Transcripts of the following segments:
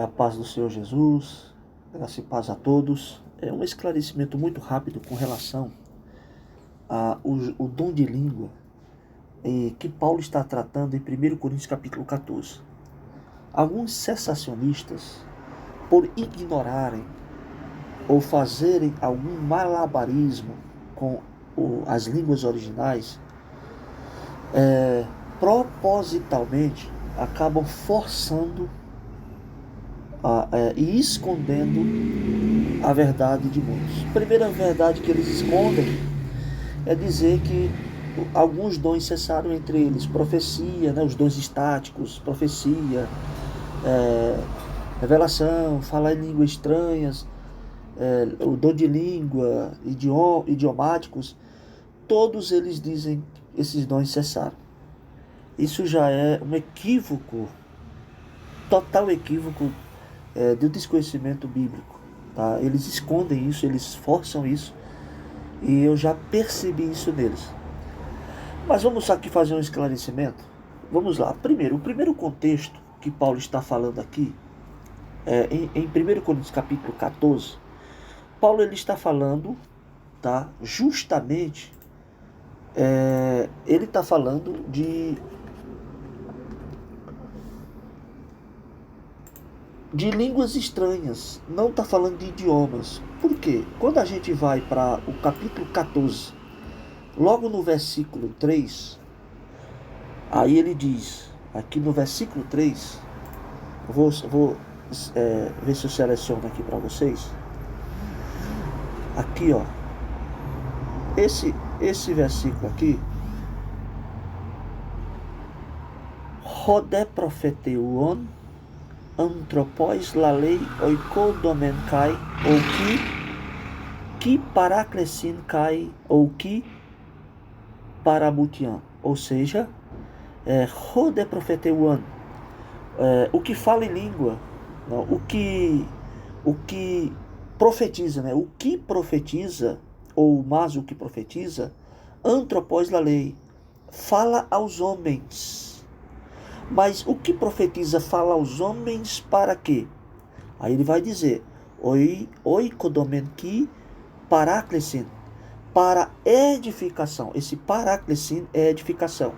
A paz do Senhor Jesus, graça e paz a todos. É um esclarecimento muito rápido com relação ao dom de língua que Paulo está tratando em 1 Coríntios capítulo 14. Alguns cessacionistas, por ignorarem ou fazerem algum malabarismo com as línguas originais, propositalmente acabam forçando e escondendo a verdade de muitos. A primeira verdade que eles escondem é dizer que alguns dons cessaram, entre eles profecia, os dons estáticos, profecia, revelação, falar em línguas estranhas, o dom de língua, idiomáticos. Todos eles dizem que esses dons cessaram. Isso já é um equívoco, total equívoco do desconhecimento bíblico. Tá? Eles escondem isso, eles forçam isso, e eu já percebi isso neles. Mas vamos aqui fazer um esclarecimento. Vamos lá. Primeiro, o primeiro contexto que Paulo está falando aqui, em 1 Coríntios capítulo 14, Paulo ele está falando, tá, justamente, ele está falando de línguas estranhas, não está falando de idiomas. Por quê? Quando a gente vai para o capítulo 14, logo no versículo 3, aí ele diz, aqui no versículo 3, vou ver se eu seleciono aqui para vocês. Aqui, ó, esse versículo aqui, Rodé profeteuon, anthropos lalei oikodomen kai, ou que paraclesin kai, ou que paramutian. Ou seja, Rodé profeteuon, o que fala em língua, não, o que profetiza, o que profetiza, ou mais o que profetiza, anthropos lalei, fala aos homens. Mas o que profetiza fala aos homens para quê? Aí ele vai dizer, oikodomen ki paraclesin, para edificação. Esse paraclesin é edificação.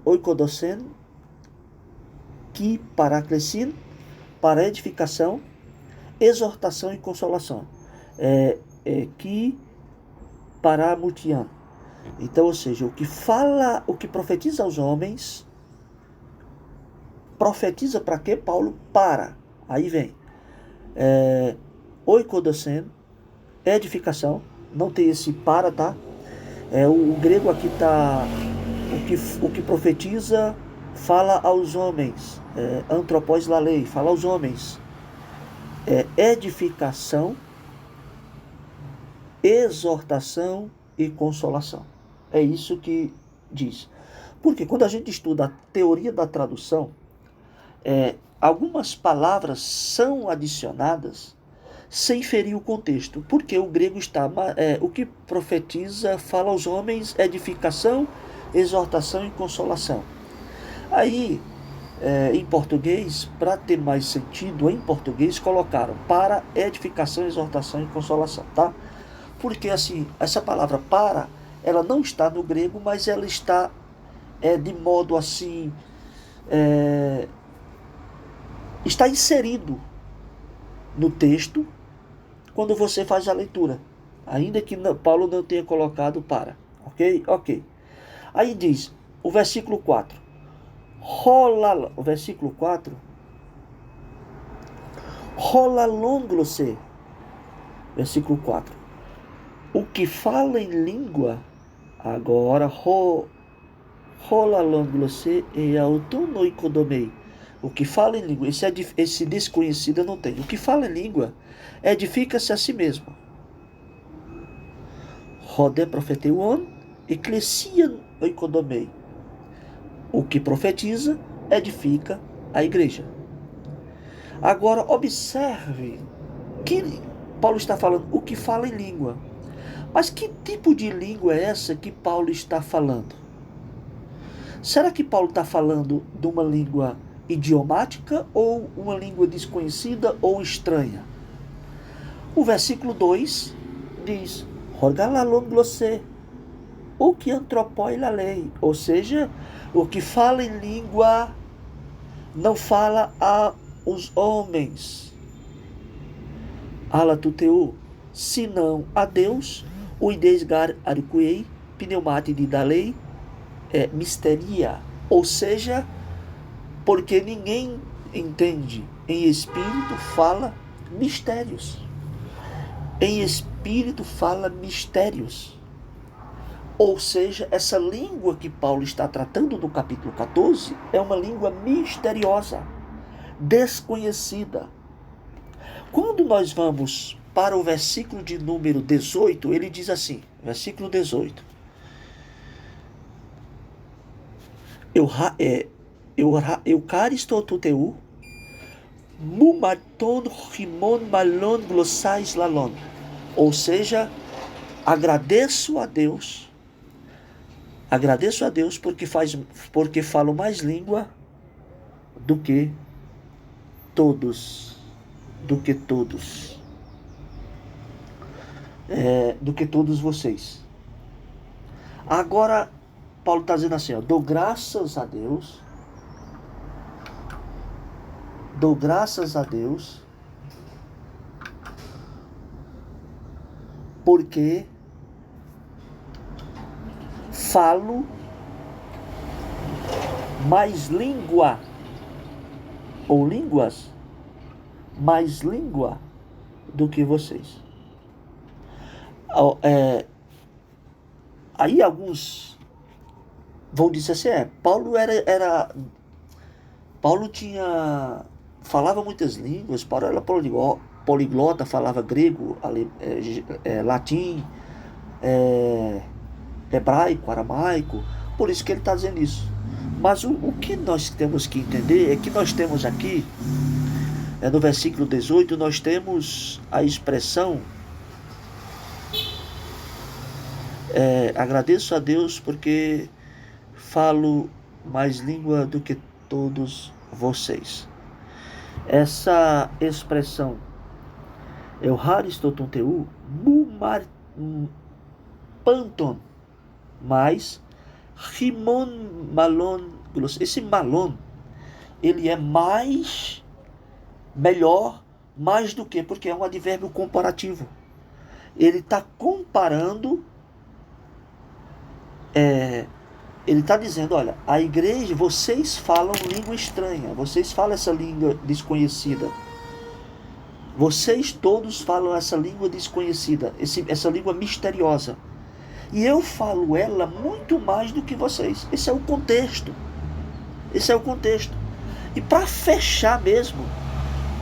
Oikodosen ki paraclesin, para edificação, exortação e consolação. Que paramutian. Então, ou seja, o que profetiza aos homens, profetiza para quê, Paulo? Para. Aí vem. Oikodosen, edificação. Não tem esse para, tá? O grego aqui tá. O que profetiza fala aos homens. Anthropos lalei, fala aos homens. Edificação, exortação e consolação. É isso que diz. Porque quando a gente estuda a teoria da tradução, algumas palavras são adicionadas sem ferir o contexto. Porque o grego está, o que profetiza fala aos homens, edificação, exortação e consolação. Aí, em português, para ter mais sentido, em português colocaram para edificação, exortação e consolação, tá? Porque assim, essa palavra para, ela não está no grego, mas ela está de modo assim, está inserido no texto quando você faz a leitura, ainda que Paulo não tenha colocado para, ok? Aí diz, o versículo 4, o versículo 4, rola longlose, versículo 4, o que fala em língua, agora, rola longlose e autonoikodomei. O que fala em língua, esse desconhecido eu não tenho. O que fala em língua, edifica-se a si mesmo. Rodé profeteuon, ecclesia oikodomei. O que profetiza, edifica a igreja. Agora, observe que Paulo está falando, o que fala em língua. Mas que tipo de língua é essa que Paulo está falando? Será que Paulo está falando de uma língua idiomática ou uma língua desconhecida ou estranha? O versículo 2 diz: Rogalalon glossé, o que antropoi la lei, ou seja, o que fala em língua não fala aos homens, ala tuteu, senão a Deus, o idesgar arcuei, pneumate de da lei, misteria, ou seja, porque ninguém entende, em espírito fala mistérios. Em espírito fala mistérios. Ou seja, essa língua que Paulo está tratando no capítulo 14 é uma língua misteriosa, desconhecida. Quando nós vamos para o versículo de número 18, ele diz assim, versículo 18. Eucaristotuteu, mumaton rimon malon glossais lalon. Ou seja, agradeço a Deus porque falo mais língua do que todos, do que todos vocês. Agora, Paulo está dizendo assim, dou graças a Deus, porque falo mais língua, ou línguas, mais língua do que vocês. Aí alguns vão dizer assim, Paulo falava muitas línguas, Paulo era poliglota, falava grego, latim, hebraico, aramaico, por isso que ele está dizendo isso. Mas o que nós temos que entender é que nós temos aqui, no versículo 18, nós temos a expressão, agradeço a Deus porque falo mais língua do que todos vocês. Essa expressão, Eucharistotonteu, panton, mais rimon malon gloss. Esse malon, ele é melhor, mais do que, porque é um advérbio comparativo. Ele está comparando, ele está dizendo, olha, a igreja, vocês falam língua estranha, vocês falam essa língua desconhecida. Vocês todos falam essa língua desconhecida, essa língua misteriosa. E eu falo ela muito mais do que vocês. Esse é o contexto. E para fechar mesmo,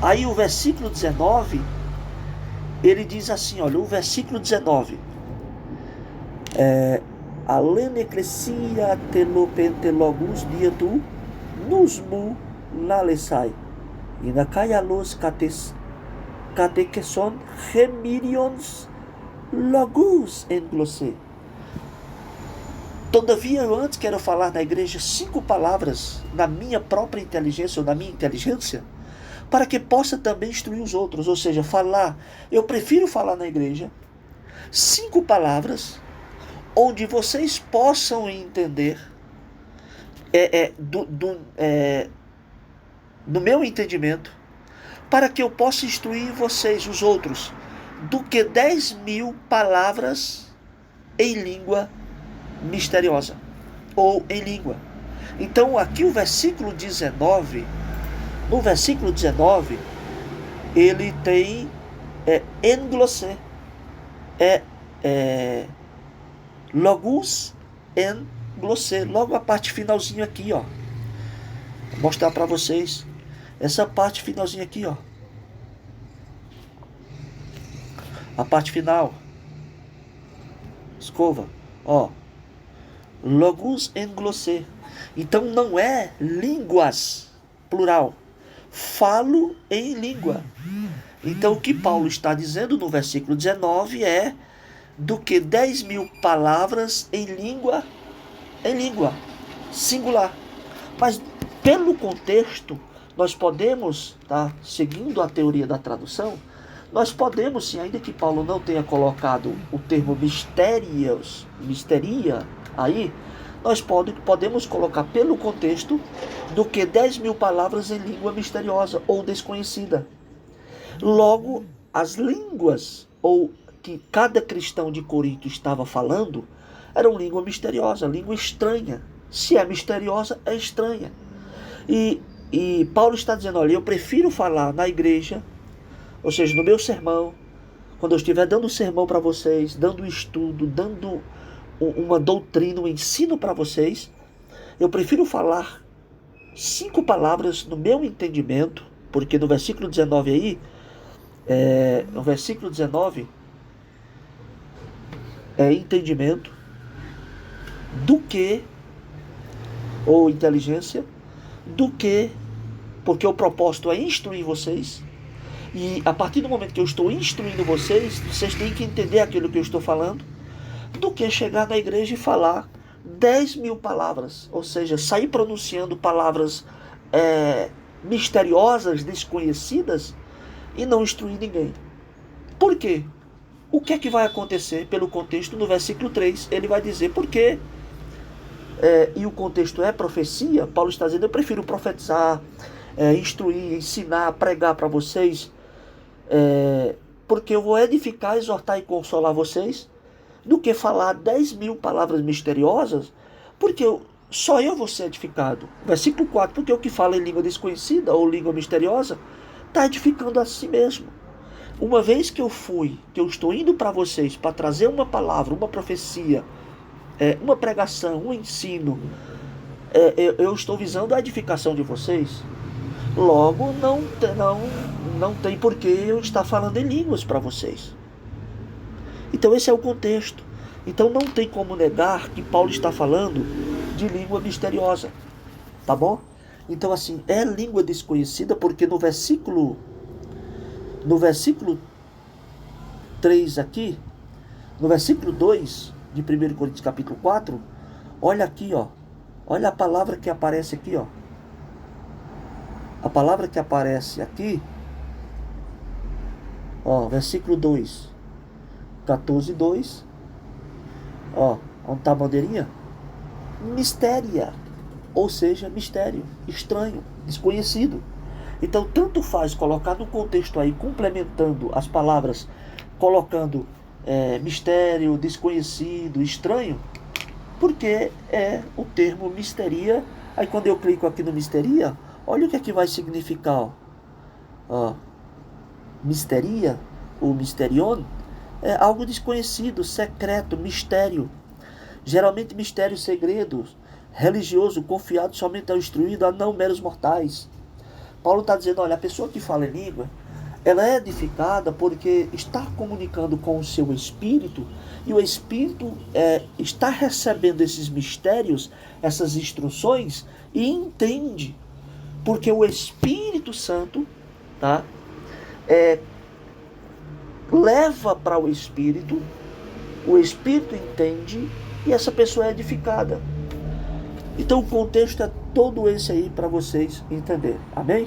aí o versículo 19, ele diz assim, olha, o versículo 19. Alen ecclesia telopentelogus diatu nusmu lalesai. E na caialos catequeson remirions logus englossé. Todavia, eu antes quero falar na igreja 5 palavras na minha própria inteligência ou na minha inteligência, para que possa também instruir os outros. Ou seja, eu prefiro falar na igreja 5 palavras onde vocês possam entender, do meu entendimento, para que eu possa instruir vocês, os outros, do que 10.000 palavras em língua misteriosa, ou em língua. Então aqui no versículo 19, ele tem englossé, logus englossé, logo a parte finalzinha aqui, ó. Vou mostrar para vocês essa parte finalzinha aqui, ó. A parte final, escova, ó. Logus englossé. Então não é línguas, plural. Falo em língua. Então o que Paulo está dizendo no versículo 19 é do que 10.000 palavras em língua. singular. Mas pelo contexto, nós podemos, tá, seguindo a teoria da tradução, nós podemos sim, ainda que Paulo não tenha colocado o termo mistérios, misteria aí, nós podemos colocar pelo contexto do que 10.000 palavras em língua misteriosa ou desconhecida. Logo, as línguas ou que cada cristão de Corinto estava falando eram língua misteriosa, língua estranha. Se é misteriosa, é estranha. E Paulo está dizendo, olha, eu prefiro falar na igreja, ou seja, no meu sermão, quando eu estiver dando um sermão para vocês, dando um estudo, dando uma doutrina, um ensino para vocês, eu prefiro falar 5 palavras no meu entendimento, porque no versículo 19 aí, no versículo 19, é entendimento do que, ou inteligência, do que, porque o propósito é instruir vocês, e a partir do momento que eu estou instruindo vocês, vocês têm que entender aquilo que eu estou falando, do que chegar na igreja e falar 10.000 palavras, ou seja, sair pronunciando palavras misteriosas, desconhecidas, e não instruir ninguém. Por quê? O que é que vai acontecer pelo contexto? No versículo 3, ele vai dizer por quê. E o contexto é profecia. Paulo está dizendo, eu prefiro profetizar, instruir, ensinar, pregar para vocês, porque eu vou edificar, exortar e consolar vocês, do que falar 10.000 palavras misteriosas, porque só eu vou ser edificado. Versículo 4, porque o que fala em língua desconhecida ou língua misteriosa está edificando a si mesmo. Uma vez que eu estou indo para vocês para trazer uma palavra, uma profecia, uma pregação, um ensino, eu estou visando a edificação de vocês. Logo, não tem porquê eu estar falando em línguas para vocês. Então esse é o contexto. Então não tem como negar que Paulo está falando de língua misteriosa. Tá bom? Então assim, é língua desconhecida porque no versículo 3 aqui, no versículo 2 de 1 Coríntios capítulo 4, olha aqui, ó. Olha a palavra que aparece aqui, ó. A palavra que aparece aqui, ó, versículo 2, 14:2, ó, onde está a bandeirinha? Mistéria, ou seja, mistério, estranho, desconhecido. Então, tanto faz colocar no contexto aí, complementando as palavras, colocando mistério, desconhecido, estranho, porque é o termo misteria. Aí quando eu clico aqui no misteria, olha o que é que vai significar, ó. Misteria, ou misterion, é algo desconhecido, secreto, mistério. Geralmente mistério, segredo, religioso, confiado somente ao instruído, a não meros mortais. Paulo está dizendo, olha, a pessoa que fala em língua, ela é edificada porque está comunicando com o seu espírito, e o espírito está recebendo esses mistérios, essas instruções, e entende, porque o Espírito Santo, tá, leva para o espírito entende, e essa pessoa é edificada. Então o contexto é todo esse aí para vocês entenderem. Amém?